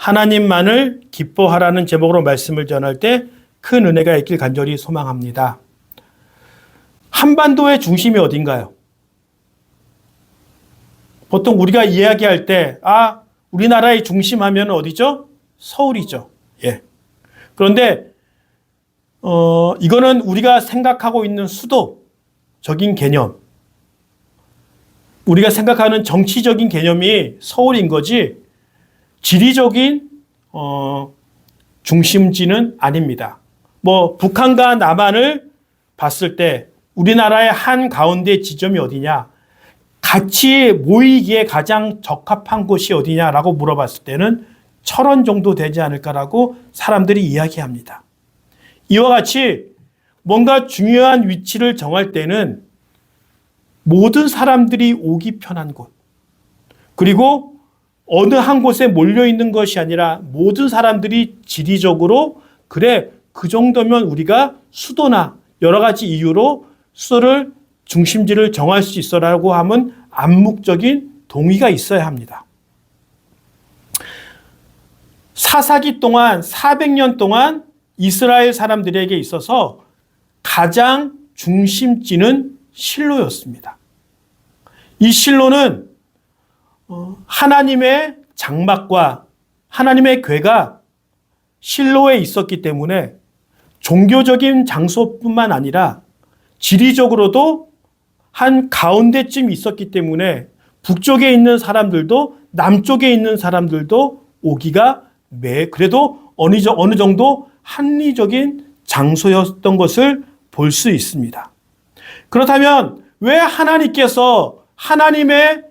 하나님만을 기뻐하라는 제목으로 말씀을 전할 때 큰 은혜가 있길 간절히 소망합니다. 한반도의 중심이 어딘가요? 보통 우리가 이야기할 때 우리나라의 중심 하면 어디죠? 서울이죠. 예. 그런데 이거는 우리가 생각하고 있는 수도적인 개념, 우리가 생각하는 정치적인 개념이 서울인 거지 지리적인 중심지는 아닙니다. 북한과 남한을 봤을 때 우리나라의 한 가운데 지점이 어디냐, 같이 모이기에 가장 적합한 곳이 어디냐라고 물어봤을 때는 철원 정도 되지 않을까라고 사람들이 이야기합니다. 이와 같이 뭔가 중요한 위치를 정할 때는 모든 사람들이 오기 편한 곳, 그리고 어느 한 곳에 몰려있는 것이 아니라 모든 사람들이 지리적으로 그 정도면 우리가 수도나 여러 가지 이유로 수도를 중심지를 정할 수 있어라고 하면 암묵적인 동의가 있어야 합니다. 사사기 동안 400년 동안 이스라엘 사람들에게 있어서 가장 중심지는 실로였습니다. 이 실로는 하나님의 장막과 하나님의 궤가 실로에 있었기 때문에 종교적인 장소뿐만 아니라 지리적으로도 한 가운데쯤 있었기 때문에 북쪽에 있는 사람들도 남쪽에 있는 사람들도 오기가 그래도 어느 정도 합리적인 장소였던 것을 볼 수 있습니다. 그렇다면 왜 하나님께서 하나님의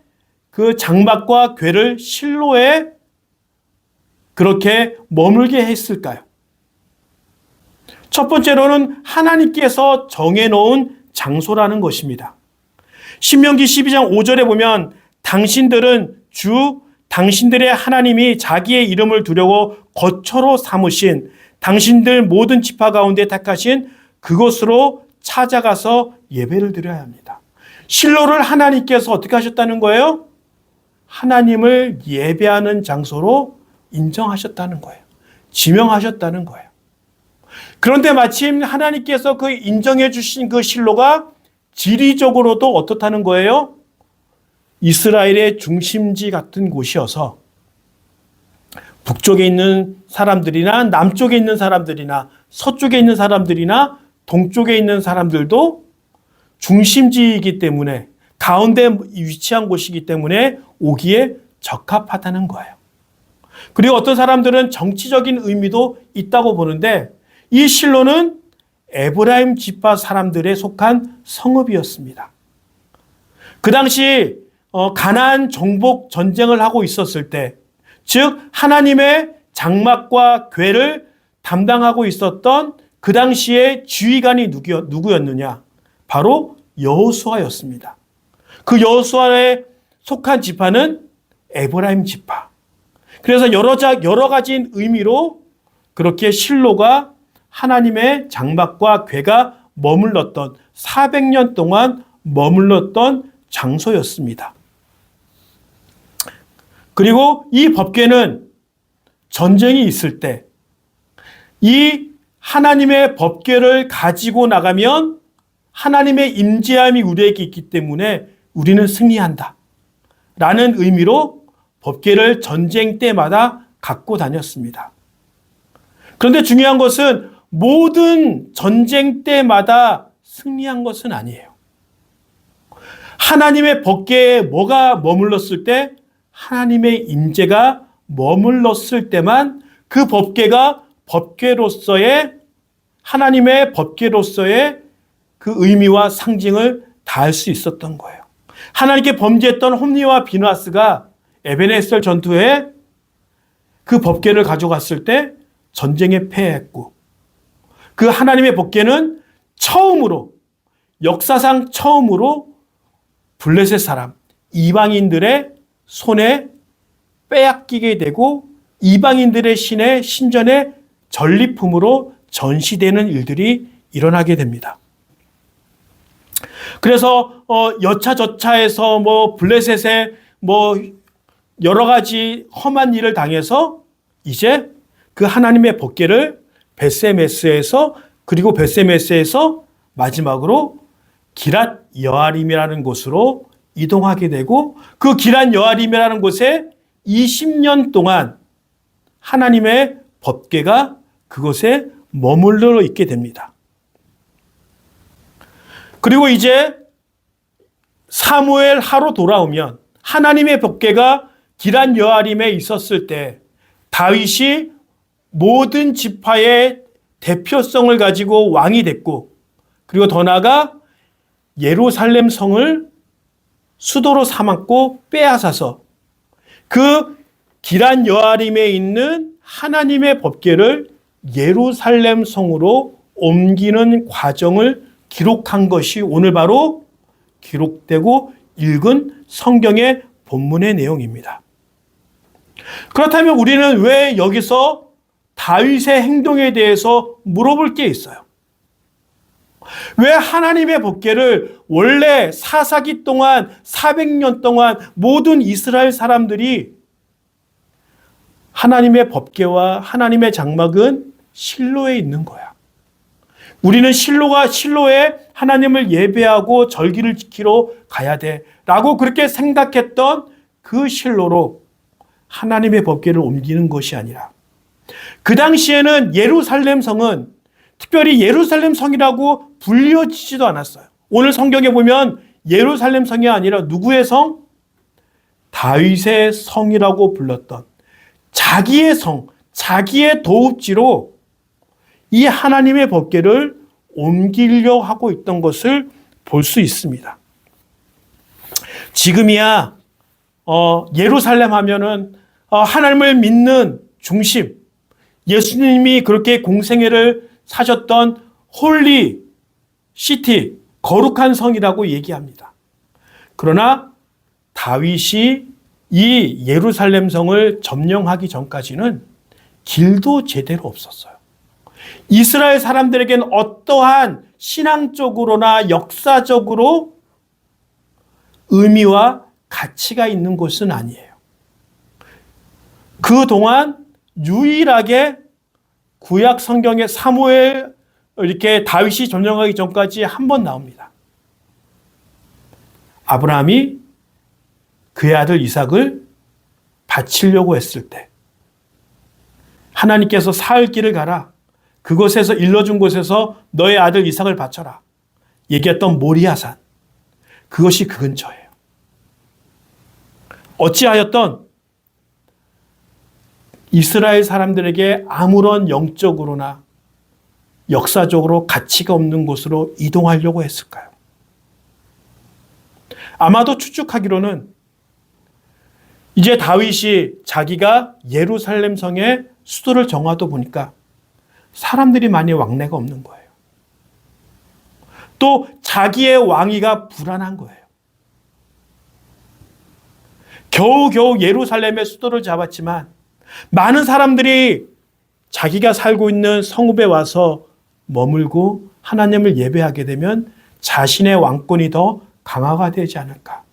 그 장막과 궤를 실로에 그렇게 머물게 했을까요? 첫 번째로는 하나님께서 정해놓은 장소라는 것입니다. 신명기 12장 5절에 보면 당신들은 당신들의 하나님이 자기의 이름을 두려고 거처로 삼으신 당신들 모든 지파 가운데 택하신 그곳으로 찾아가서 예배를 드려야 합니다. 실로를 하나님께서 어떻게 하셨다는 거예요? 하나님을 예배하는 장소로 인정하셨다는 거예요. 지명하셨다는 거예요. 그런데 마침 하나님께서 그 인정해 주신 그 실로가 지리적으로도 어떻다는 거예요? 이스라엘의 중심지 같은 곳이어서 북쪽에 있는 사람들이나 남쪽에 있는 사람들이나 서쪽에 있는 사람들이나 동쪽에 있는 사람들도 중심지이기 때문에 가운데 위치한 곳이기 때문에 오기에 적합하다는 거예요. 그리고 어떤 사람들은 정치적인 의미도 있다고 보는데 이 실로는 에브라임 지파 사람들에 속한 성읍이었습니다. 그 당시 가나안 정복 전쟁을 하고 있었을 때, 즉 하나님의 장막과 궤를 담당하고 있었던 그 당시의 지휘관이 누구였느냐? 바로 여호수아였습니다. 그 여호수아에 속한 지파는 에브라임 지파. 그래서 여러 가지 의미로 그렇게 실로가 하나님의 장막과 궤가 머물렀던 400년 동안 머물렀던 장소였습니다. 그리고 이 법궤는 전쟁이 있을 때 이 하나님의 법궤를 가지고 나가면 하나님의 임재함이 우리에게 있기 때문에 우리는 승리한다 라는 의미로 법궤를 전쟁 때마다 갖고 다녔습니다. 그런데 중요한 것은 모든 전쟁 때마다 승리한 것은 아니에요. 하나님의 법궤에 뭐가 머물렀을 때, 하나님의 임재가 머물렀을 때만 그 법궤가 법궤로서의 하나님의 법궤로서의 그 의미와 상징을 다할 수 있었던 거예요. 하나님께 범죄했던 홈리와 비나스가 에벤에셀 전투에 그 법궤를 가져갔을 때 전쟁에 패했고, 그 하나님의 법궤는 역사상 처음으로 블레셋 사람, 이방인들의 손에 빼앗기게 되고 이방인들의 신전의 전리품으로 전시되는 일들이 일어나게 됩니다. 그래서 여차저차해서 블레셋에 여러 가지 험한 일을 당해서 이제 그 하나님의 법궤를 벳세메스에서, 그리고 벳세메스에서 마지막으로 기랏 여아림이라는 곳으로 이동하게 되고, 그 기랏 여아림이라는 곳에 20년 동안 하나님의 법궤가 그곳에 머물러 있게 됩니다. 그리고 이제 사무엘 하로 돌아오면 하나님의 법궤가 기랏 여아림에 있었을 때 다윗이 모든 지파의 대표성을 가지고 왕이 됐고, 그리고 더 나아가 예루살렘 성을 수도로 삼았고 빼앗아서 그 기랏 여아림에 있는 하나님의 법궤를 예루살렘 성으로 옮기는 과정을 기록한 것이 오늘 바로 기록되고 읽은 성경의 본문의 내용입니다. 그렇다면 우리는 왜 여기서 다윗의 행동에 대해서 물어볼 게 있어요? 왜 하나님의 법궤를 원래 사사기 동안 400년 동안 모든 이스라엘 사람들이 하나님의 법궤와 하나님의 장막은 실로에 있는 거야. 우리는 실로에 하나님을 예배하고 절기를 지키러 가야 돼 라고 그렇게 생각했던 그 실로로 하나님의 법궤를 옮기는 것이 아니라, 그 당시에는 예루살렘 성은 특별히 예루살렘 성이라고 불려지지도 않았어요. 오늘 성경에 보면 예루살렘 성이 아니라 누구의 성? 다윗의 성이라고 불렀던 자기의 성, 자기의 도읍지로 이 하나님의 법궤를 옮기려 하고 있던 것을 볼 수 있습니다. 지금이야 예루살렘 하면은 하나님을 믿는 중심, 예수님이 그렇게 공생애를 사셨던 홀리 시티, 거룩한 성이라고 얘기합니다. 그러나 다윗이 이 예루살렘 성을 점령하기 전까지는 길도 제대로 없었어요. 이스라엘 사람들에게는 어떠한 신앙적으로나 역사적으로 의미와 가치가 있는 곳은 아니에요. 그동안 유일하게 구약 성경의 사무엘 이렇게 다윗이 점령하기 전까지 한 번 나옵니다. 아브라함이 그의 아들 이삭을 바치려고 했을 때 하나님께서 사흘 길을 가라, 그곳에서 일러준 곳에서 너의 아들 이삭을 바쳐라 얘기했던 모리아산, 그것이 그 근처예요. 어찌하였던 이스라엘 사람들에게 아무런 영적으로나 역사적으로 가치가 없는 곳으로 이동하려고 했을까요? 아마도 추측하기로는 이제 다윗이 자기가 예루살렘 성의 수도를 정하다 보니까 사람들이 많이 왕래가 없는 거예요. 또 자기의 왕위가 불안한 거예요. 겨우겨우 예루살렘의 수도를 잡았지만 많은 사람들이 자기가 살고 있는 성읍에 와서 머물고 하나님을 예배하게 되면 자신의 왕권이 더 강화가 되지 않을까.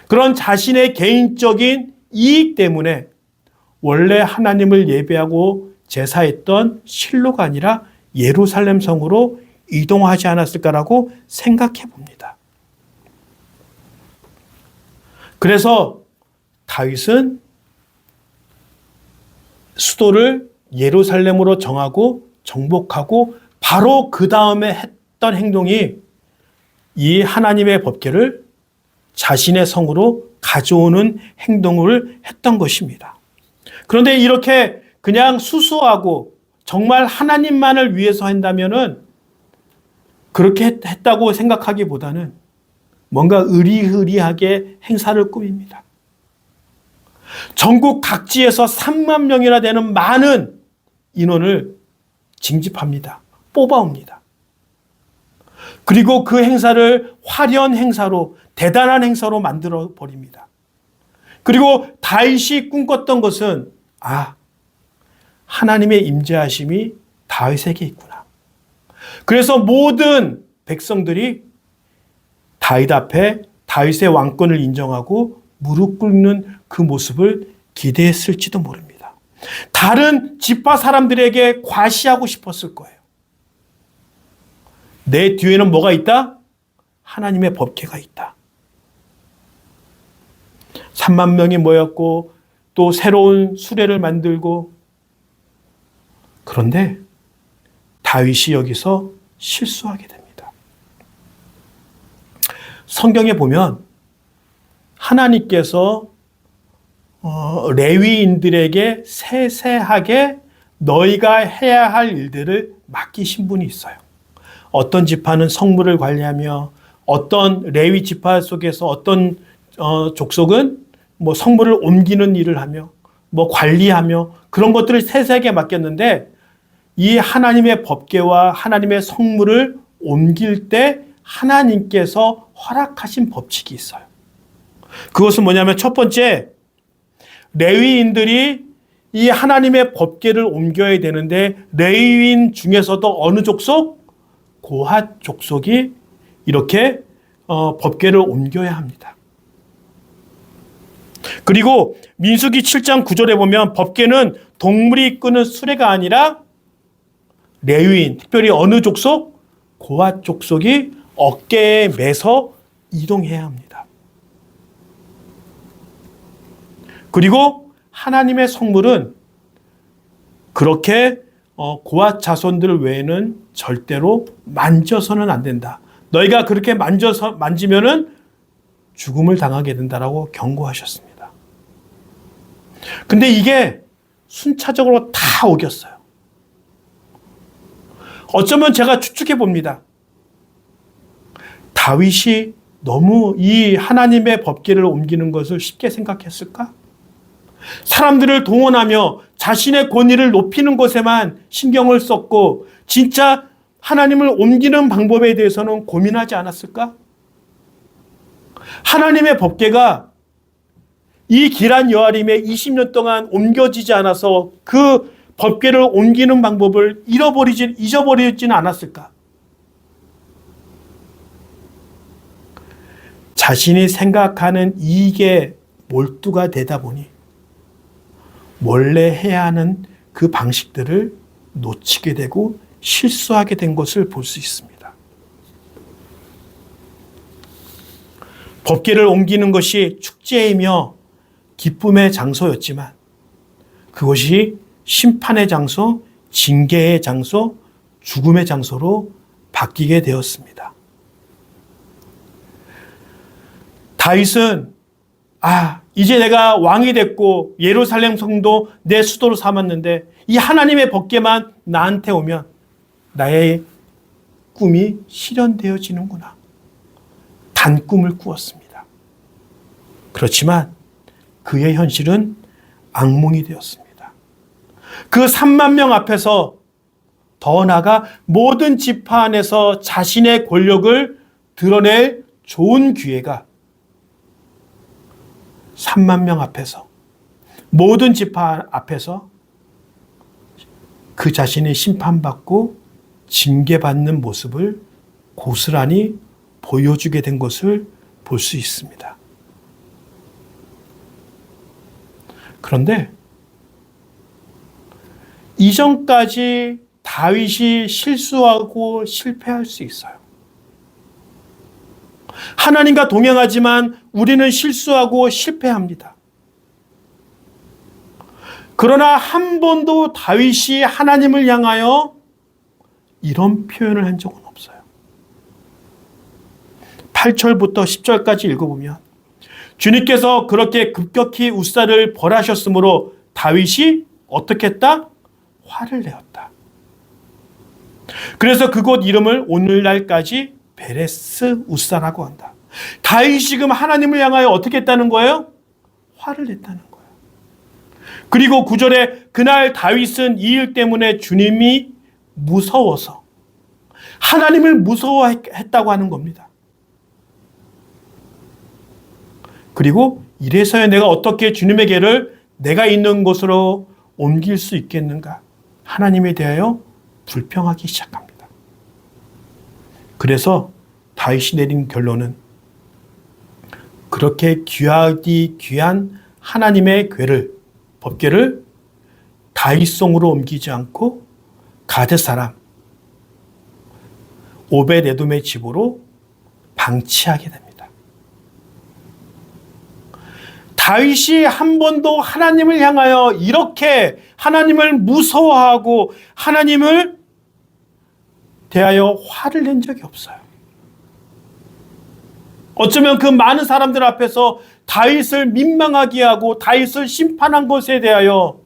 그런 자신의 개인적인 이익 때문에 원래 하나님을 예배하고 제사했던 실로가 아니라 예루살렘 성으로 이동하지 않았을까라고 생각해 봅니다. 그래서 다윗은 수도를 예루살렘으로 정하고 정복하고 바로 그 다음에 했던 행동이 이 하나님의 법궤를 자신의 성으로 가져오는 행동을 했던 것입니다. 그런데 이렇게 그냥 수수하고 정말 하나님만을 위해서 한다면은 그렇게 했다고 생각하기보다는 뭔가 의리의리하게 행사를 꾸밉니다. 전국 각지에서 3만 명이나 되는 많은 인원을 징집합니다. 뽑아옵니다. 그리고 그 행사를 화려한 행사로, 대단한 행사로 만들어 버립니다. 그리고 다윗이 꿈꿨던 것은 하나님의 임재하심이 다윗에게 있구나. 그래서 모든 백성들이 다윗 앞에 다윗의 왕권을 인정하고 무릎 꿇는 그 모습을 기대했을지도 모릅니다. 다른 지파 사람들에게 과시하고 싶었을 거예요. 내 뒤에는 뭐가 있다? 하나님의 법궤가 있다. 3만 명이 모였고 또 새로운 수레를 만들고, 그런데 다윗이 여기서 실수하게 됩니다. 성경에 보면 하나님께서 레위인들에게 세세하게 너희가 해야 할 일들을 맡기신 분이 있어요. 어떤 지파는 성물을 관리하며, 어떤 레위 지파 속에서 어떤 족속은 뭐 성물을 옮기는 일을 하며, 뭐 관리하며, 그런 것들을 세세하게 맡겼는데, 이 하나님의 법궤와 하나님의 성물을 옮길 때 하나님께서 허락하신 법칙이 있어요. 그것은 뭐냐면, 첫 번째, 레위인들이 이 하나님의 법궤를 옮겨야 되는데, 레위인 중에서도 어느 족속? 고핫 족속이 이렇게 법궤를 옮겨야 합니다. 그리고 민수기 7장 9절에 보면 법궤는 동물이 이끄는 수레가 아니라 레위인, 특별히 어느 족속? 고핫 족속이 어깨에 매서 이동해야 합니다. 그리고 하나님의 성물은 그렇게 고핫 자손들 외에는 절대로 만져서는 안 된다. 너희가 그렇게 만지면은 죽음을 당하게 된다라고 경고하셨습니다. 근데 이게 순차적으로 다 오겼어요. 어쩌면 제가 추측해 봅니다. 다윗이 너무 이 하나님의 법궤를 옮기는 것을 쉽게 생각했을까? 사람들을 동원하며 자신의 권위를 높이는 것에만 신경을 썼고, 진짜 하나님을 옮기는 방법에 대해서는 고민하지 않았을까? 하나님의 법궤가 이 기란 여아림에 20년 동안 옮겨지지 않아서 그 법궤를 옮기는 방법을 잊어버리지는 않았을까? 자신이 생각하는 이익에 몰두가 되다 보니 원래 해야 하는 그 방식들을 놓치게 되고 실수하게 된 것을 볼 수 있습니다. 법궤를 옮기는 것이 축제이며 기쁨의 장소였지만 그것이 심판의 장소, 징계의 장소, 죽음의 장소로 바뀌게 되었습니다. 다윗은 이제 내가 왕이 됐고 예루살렘 성도 내 수도로 삼았는데 이 하나님의 법궤만 나한테 오면 나의 꿈이 실현되어지는구나. 단 꿈을 꾸었습니다. 그렇지만 그의 현실은 악몽이 되었습니다. 그 3만 명 앞에서, 더 나아가 모든 지파 안에서 자신의 권력을 드러낼 좋은 기회가 3만 명 앞에서, 모든 지파 앞에서 그 자신이 심판받고 징계받는 모습을 고스란히 보여주게 된 것을 볼 수 있습니다. 그런데 이전까지 다윗이 실수하고 실패할 수 있어요. 하나님과 동행하지만 우리는 실수하고 실패합니다. 그러나 한 번도 다윗이 하나님을 향하여 이런 표현을 한 적은 없어요. 8절부터 10절까지 읽어보면 주님께서 그렇게 급격히 웃사를 벌하셨으므로 다윗이 어떻게 했다? 화를 내었다. 그래서 그곳 이름을 오늘날까지 베레스 웃사라고 한다. 다윗이 지금 하나님을 향하여 어떻게 했다는 거예요? 화를 냈다는 거예요. 그리고 9절에 그날 다윗은 이 일 때문에 주님이 무서워서, 하나님을 무서워했다고 하는 겁니다. 그리고 이래서야 내가 어떻게 주님의 궤를 내가 있는 곳으로 옮길 수 있겠는가? 하나님에 대하여 불평하기 시작합니다. 그래서 다윗이 내린 결론은 그렇게 귀하디 귀한 하나님의 궤를, 법궤를 다윗성으로 옮기지 않고 가드 사람 오벳에돔의 집으로 방치하게 됩니다. 다윗이 한 번도 하나님을 향하여 이렇게 하나님을 무서워하고 하나님을 대하여 화를 낸 적이 없어요. 어쩌면 그 많은 사람들 앞에서 다윗을 민망하게 하고 다윗을 심판한 것에 대하여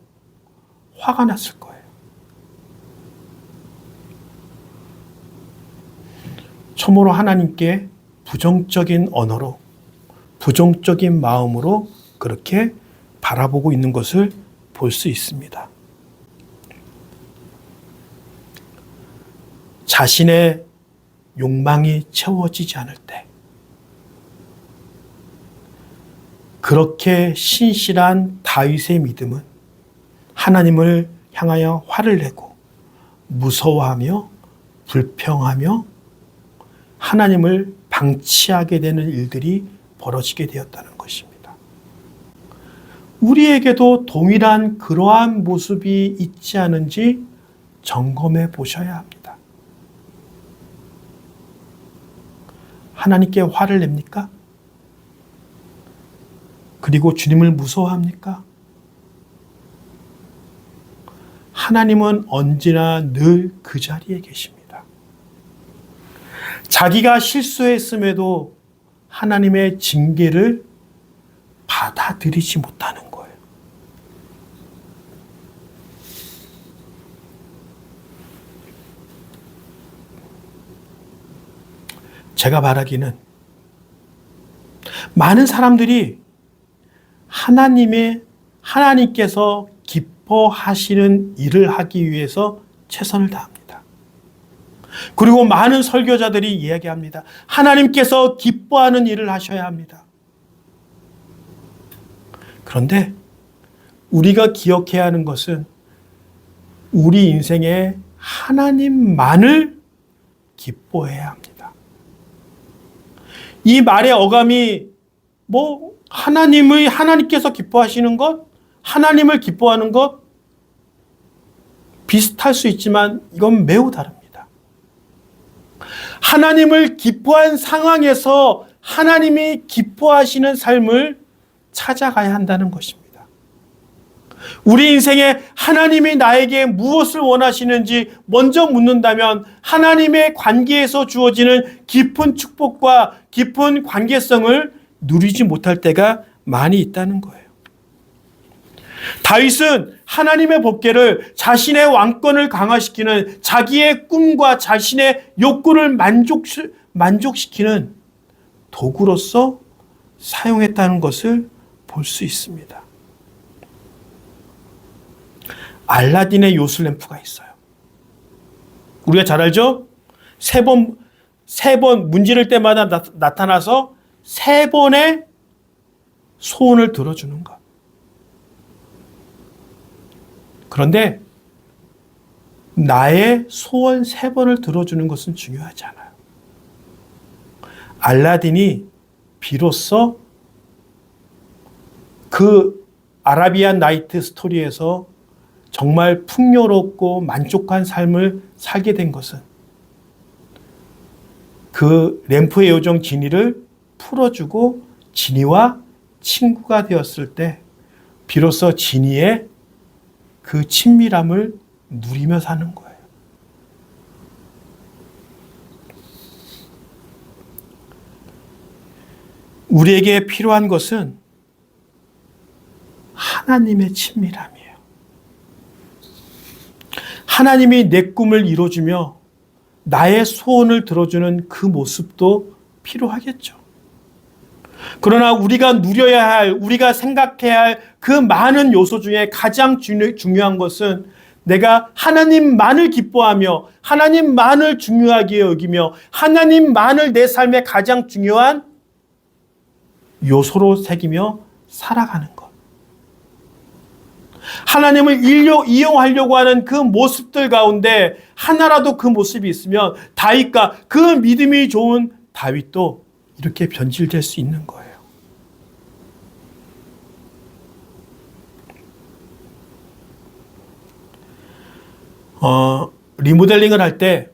화가 났을 거예요. 참으로 하나님께 부정적인 언어로, 부정적인 마음으로 그렇게 바라보고 있는 것을 볼 수 있습니다. 자신의 욕망이 채워지지 않을 때, 그렇게 신실한 다윗의 믿음은 하나님을 향하여 화를 내고 무서워하며 불평하며 하나님을 방치하게 되는 일들이 벌어지게 되었다는 것입니다. 우리에게도 동일한 그러한 모습이 있지 않은지 점검해 보셔야 합니다. 하나님께 화를 냅니까? 그리고 주님을 무서워합니까? 하나님은 언제나 늘 그 자리에 계십니다. 자기가 실수했음에도 하나님의 징계를 받아들이지 못하는 거예요. 제가 바라기는 많은 사람들이 하나님께서 기뻐하시는 일을 하기 위해서 최선을 다합니다. 그리고 많은 설교자들이 이야기합니다. 하나님께서 기뻐하는 일을 하셔야 합니다. 그런데 우리가 기억해야 하는 것은 우리 인생에 하나님만을 기뻐해야 합니다. 이 말의 어감이 하나님께서 기뻐하시는 것, 하나님을 기뻐하는 것 비슷할 수 있지만 이건 매우 다릅니다. 하나님을 기뻐한 상황에서 하나님이 기뻐하시는 삶을 찾아가야 한다는 것입니다. 우리 인생에 하나님이 나에게 무엇을 원하시는지 먼저 묻는다면 하나님의 관계에서 주어지는 깊은 축복과 깊은 관계성을 누리지 못할 때가 많이 있다는 거예요. 다윗은 하나님의 법궤를 자신의 왕권을 강화시키는 자기의 꿈과 자신의 욕구를 만족시키는 도구로서 사용했다는 것을 볼 수 있습니다. 알라딘의 요술램프가 있어요. 우리가 잘 알죠? 세 번 문지를 때마다 나타나서 3번의 소원을 들어주는 것. 그런데 나의 소원 3번을 들어주는 것은 중요하지 않아요. 알라딘이 비로소 그 아라비안 나이트 스토리에서 정말 풍요롭고 만족한 삶을 살게 된 것은 그 램프의 요정 지니를 풀어주고 지니와 친구가 되었을 때 비로소 지니의 그 친밀함을 누리며 사는 거예요. 우리에게 필요한 것은 하나님의 친밀함이에요. 하나님이 내 꿈을 이루어주며 나의 소원을 들어주는 그 모습도 필요하겠죠. 그러나 우리가 누려야 할, 우리가 생각해야 할 그 많은 요소 중에 가장 중요한 것은 내가 하나님만을 기뻐하며 하나님만을 중요하게 여기며 하나님만을 내 삶의 가장 중요한 요소로 새기며 살아가는 것. 하나님을 이용하려고 하는 그 모습들 가운데 하나라도 그 모습이 있으면 다윗과 그 믿음이 좋은 다윗도 이렇게 변질될 수 있는 거예요. 리모델링을 할 때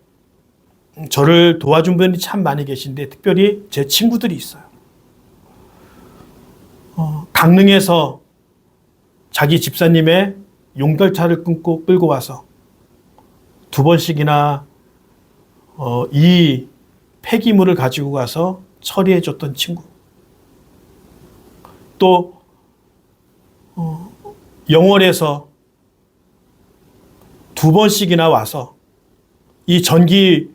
저를 도와준 분이 참 많이 계신데 특별히 제 친구들이 있어요. 강릉에서 자기 집사님의 용달차를 끌고 와서 2번씩이나 이 폐기물을 가지고 가서 처리해 줬던 친구. 또 영월에서 2번씩이나 와서 이 전기의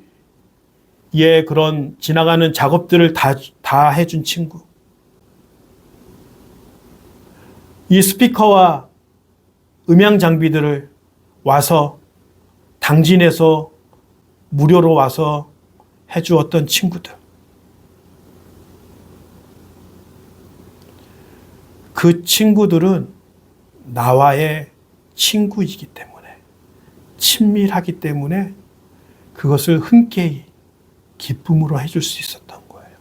그런 지나가는 작업들을 다 해준 친구. 이 스피커와 음향 장비들을 와서 당진에서 무료로 와서 해주었던 친구들. 그 친구들은 나와의 친구이기 때문에, 친밀하기 때문에 그것을 흔쾌히 기쁨으로 해줄 수 있었던 거예요.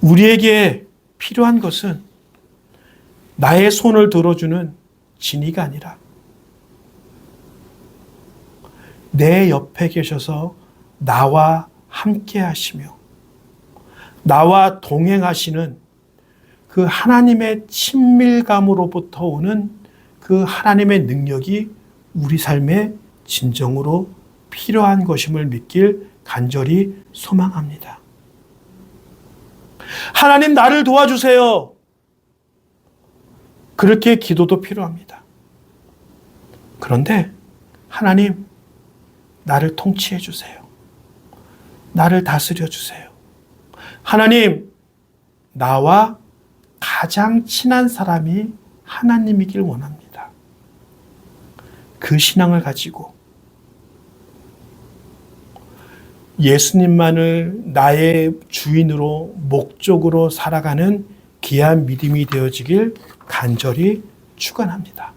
우리에게 필요한 것은 나의 손을 들어주는 진이가 아니라 내 옆에 계셔서 나와 함께 하시며 나와 동행하시는 그 하나님의 친밀감으로부터 오는 그 하나님의 능력이 우리 삶에 진정으로 필요한 것임을 믿길 간절히 소망합니다. 하나님 나를 도와주세요. 그렇게 기도도 필요합니다. 그런데 하나님 나를 통치해 주세요. 나를 다스려 주세요. 하나님 나와 가장 친한 사람이 하나님이길 원합니다. 그 신앙을 가지고 예수님만을 나의 주인으로 목적으로 살아가는 귀한 믿음이 되어지길 간절히 축원합니다.